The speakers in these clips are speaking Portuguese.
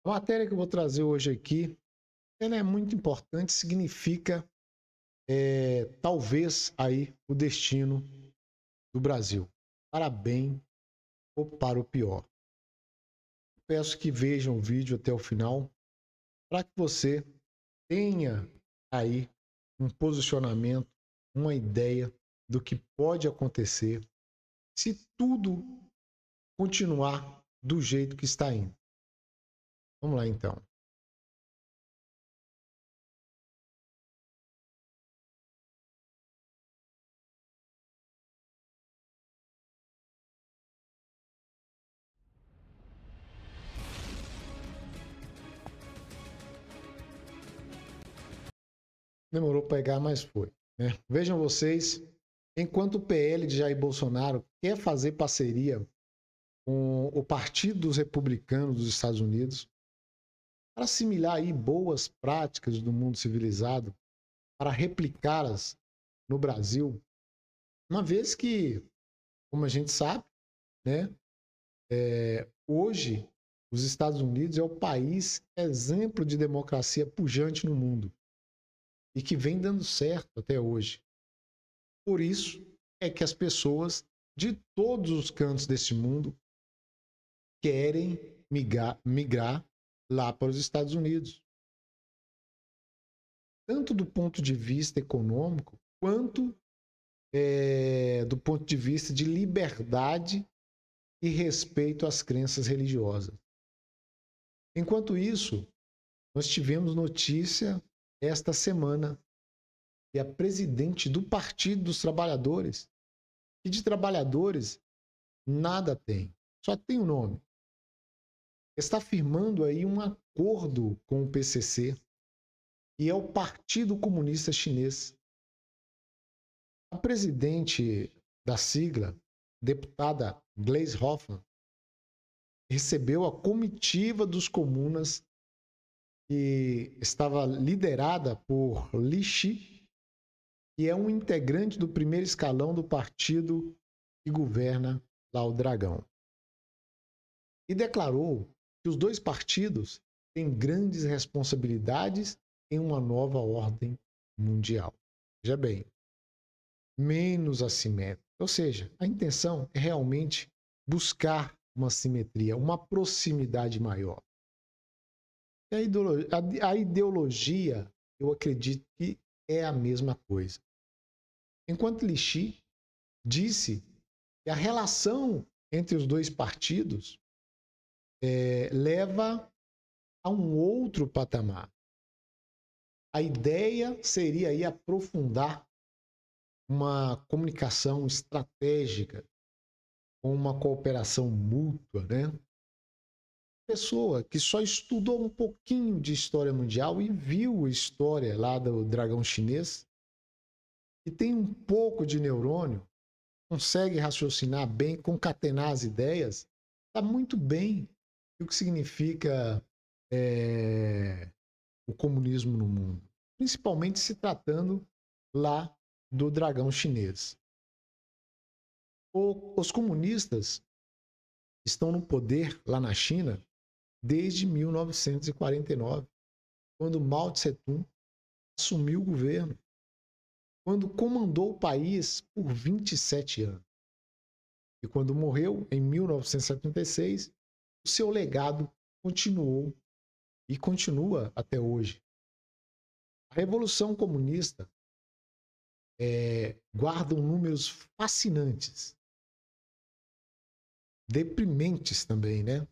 A matéria que eu vou trazer hoje aqui, ela é muito importante, significa talvez aí o destino do Brasil, para bem ou para o pior. Peço que vejam o vídeo até o final para que você tenha aí um posicionamento, uma ideia do que pode acontecer se tudo continuar do jeito que está indo. Vamos lá então. Demorou para pegar, mas foi, né? Vejam vocês, enquanto o PL de Jair Bolsonaro quer fazer parceria com o Partido dos Republicanos dos Estados Unidos para assimilar aí boas práticas do mundo civilizado, para replicá-las no Brasil, uma vez que, como a gente sabe, né, hoje os Estados Unidos é o país exemplo de democracia pujante no mundo e que vem dando certo até hoje. Por isso é que as pessoas de todos os cantos desse mundo querem migrar lá para os Estados Unidos. Tanto do ponto de vista econômico, quanto do ponto de vista de liberdade e respeito às crenças religiosas. Enquanto isso, nós tivemos notícia esta semana que a presidente do Partido dos Trabalhadores, e de trabalhadores nada tem, só tem o nome, está firmando aí um acordo com o PCC, que é o Partido Comunista Chinês. A presidente da sigla, deputada Gleisi Hoffmann, recebeu a comitiva dos comunas que estava liderada por Li Xi, que é um integrante do primeiro escalão do partido que governa lá o Dragão. E declarou que os dois partidos têm grandes responsabilidades em uma nova ordem mundial. Veja bem, menos assimétrica. Ou seja, a intenção é realmente buscar uma simetria, uma proximidade maior. A ideologia, eu acredito que é a mesma coisa. Enquanto Li Xi disse que a relação entre os dois partidos leva a um outro patamar. A ideia seria aí aprofundar uma comunicação estratégica com uma cooperação mútua, né? Pessoa que só estudou um pouquinho de história mundial e viu a história lá do dragão chinês e tem um pouco de neurônio, consegue raciocinar bem, concatenar as ideias, está muito bem o que significa o comunismo no mundo, principalmente se tratando lá do dragão chinês. Os comunistas estão no poder lá na China desde 1949, quando Mao Tse-tung assumiu o governo, quando comandou o país por 27 anos. E quando morreu, em 1976, o seu legado continuou e continua até hoje. A Revolução Comunista guarda números fascinantes, deprimentes também, né?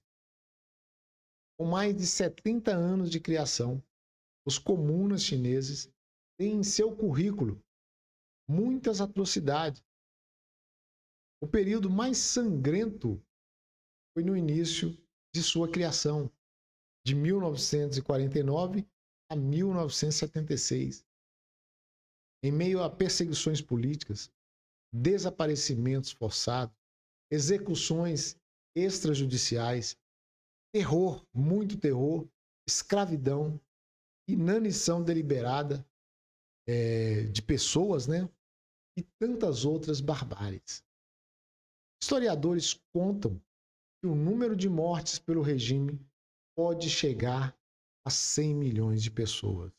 Com mais de 70 anos de criação, os comunas chineses têm em seu currículo muitas atrocidades. O período mais sangrento foi no início de sua criação, de 1949 a 1976. Em meio a perseguições políticas, desaparecimentos forçados, execuções extrajudiciais, terror, muito terror, escravidão, inanição deliberada de pessoas, né? E tantas outras barbáries. Historiadores contam que o número de mortes pelo regime pode chegar a 100 milhões de pessoas.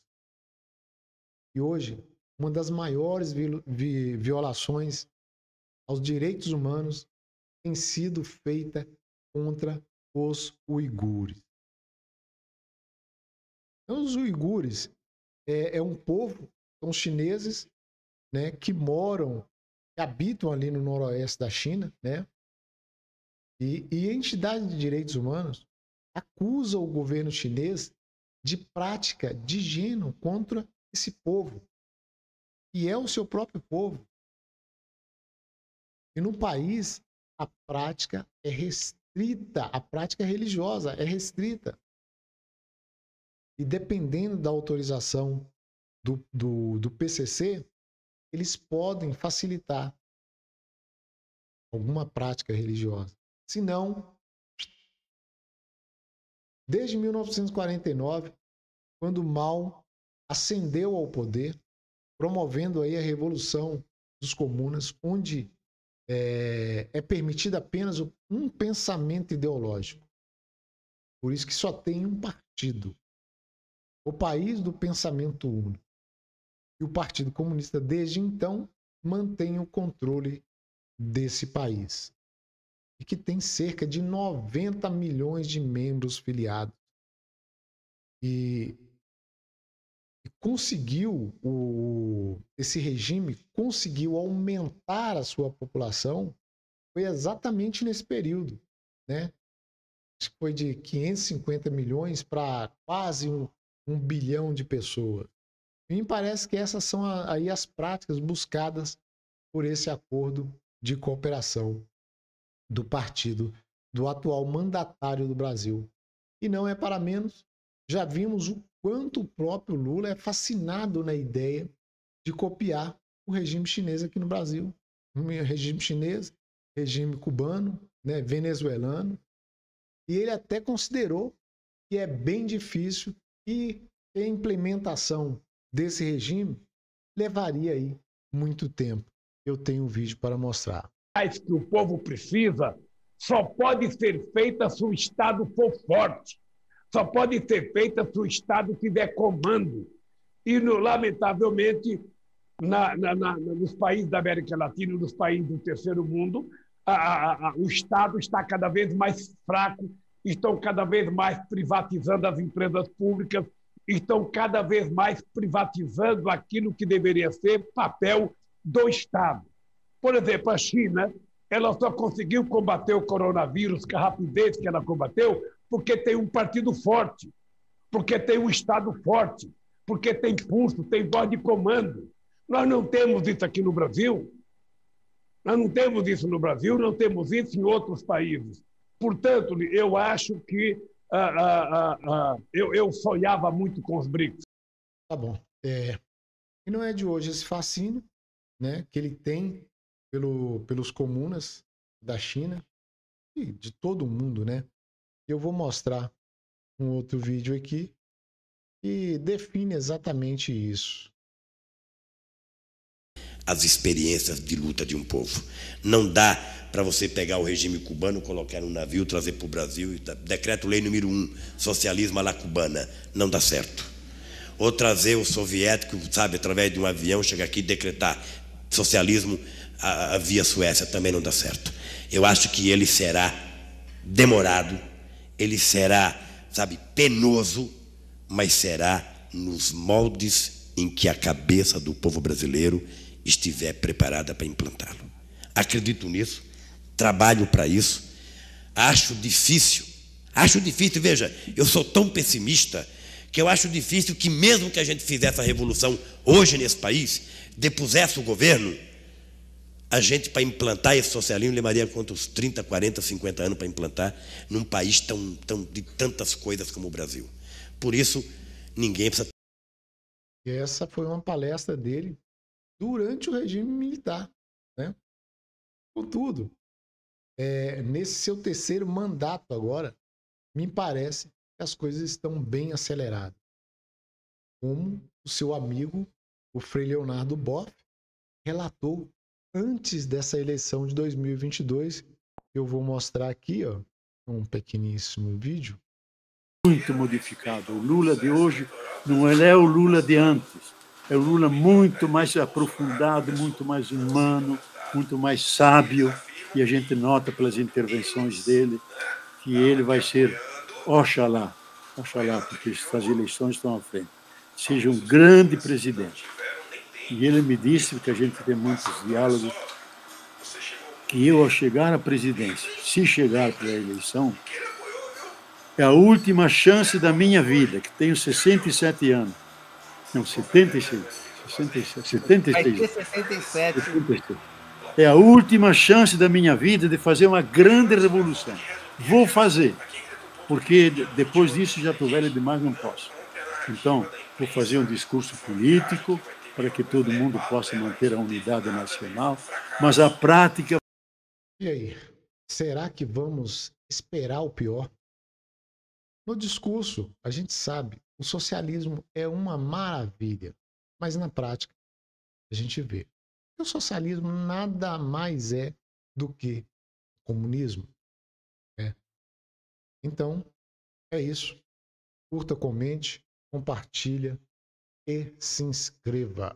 E hoje, uma das maiores violações aos direitos humanos tem sido feita contra os uigures. Então, os uigures é um povo, são chineses, né, que moram, que habitam ali no noroeste da China, né? E a entidade de direitos humanos acusa o governo chinês de prática de gênero contra esse povo, que é o seu próprio povo. E no país, a prática é restrita, a prática religiosa é restrita. E dependendo da autorização do PCC, eles podem facilitar alguma prática religiosa. Se não, desde 1949, quando Mao ascendeu ao poder, promovendo aí a Revolução dos Comunas, onde é permitido apenas um pensamento ideológico. Por isso que só tem um partido. O país do pensamento único. E o Partido Comunista, desde então, mantém o controle desse país. E que tem cerca de 90 milhões de membros filiados. E esse regime conseguiu aumentar a sua população, foi exatamente nesse período, né? Acho que foi de 550 milhões para quase um bilhão de pessoas. E me parece que essas são aí as práticas buscadas por esse acordo de cooperação do partido, do atual mandatário do Brasil. E não é para menos, já vimos o quanto o próprio Lula é fascinado na ideia de copiar o regime chinês aqui no Brasil. O regime chinês, regime cubano, né, venezuelano. E ele até considerou que é bem difícil e a implementação desse regime levaria aí muito tempo. Eu tenho um vídeo para mostrar. Que o povo precisa só pode ser feita se o Estado for forte. Só pode ser feita se o Estado tiver comando. E, lamentavelmente, nos países da América Latina, nos países do terceiro mundo, o Estado está cada vez mais fraco, estão cada vez mais privatizando as empresas públicas, estão cada vez mais privatizando aquilo que deveria ser papel do Estado. Por exemplo, a China, ela só conseguiu combater o coronavírus com a rapidez que ela combateu porque tem um partido forte, porque tem um Estado forte, porque tem pulso, tem voz de comando. Nós não temos isso aqui no Brasil. Nós não temos isso no Brasil, não temos isso em outros países. Portanto, eu acho que eu sonhava muito com os BRICS. Tá bom. E não é de hoje esse fascínio, né, que ele tem pelos comunas da China e de todo o mundo, né? Eu vou mostrar um outro vídeo aqui que define exatamente isso. As experiências de luta de um povo. Não dá para você pegar o regime cubano, colocar num navio, trazer para o Brasil, decreto-lei número 1, socialismo à la cubana. Não dá certo. Ou trazer o soviético, sabe, através de um avião, chegar aqui e decretar socialismo via Suécia, também não dá certo. Eu acho que ele será demorado, ele será, sabe, penoso, mas será nos moldes em que a cabeça do povo brasileiro estiver preparada para implantá-lo. Acredito nisso, trabalho para isso, acho difícil, veja, eu sou tão pessimista que eu acho difícil que mesmo que a gente fizesse a revolução hoje nesse país, depusesse o governo, a gente, para implantar esse socialismo, levaria quantos 30, 40, 50 anos para implantar num país de tantas coisas como o Brasil. Por isso, ninguém precisa... E essa foi uma palestra dele durante o regime militar, né? Contudo, nesse seu terceiro mandato agora, me parece que as coisas estão bem aceleradas. Como o seu amigo, o Frei Leonardo Boff, relatou antes dessa eleição de 2022. Eu vou mostrar aqui, ó, um pequeníssimo vídeo. muito modificado. O Lula de hoje não é o Lula de antes. É o Lula muito mais aprofundado, muito mais humano, muito mais sábio. E a gente nota pelas intervenções dele que ele vai ser, oxalá, porque as eleições estão à frente, seja um grande presidente. E ele me disse, que a gente tem muitos diálogos, que eu, ao chegar à presidência, se chegar para a eleição, é a última chance da minha vida, que tenho 67 anos. Não, 76. 76. Vai ter 67. 76. É a última chance da minha vida de fazer uma grande revolução. Vou fazer, porque depois disso já estou velho demais, não posso. Então, vou fazer um discurso político para que todo mundo possa manter a unidade nacional, mas a prática... E aí, será que vamos esperar o pior? No discurso, a gente sabe, o socialismo é uma maravilha, mas na prática, a gente vê que o socialismo nada mais é do que comunismo. Então, é isso. Curta, comente, compartilha e se inscreva.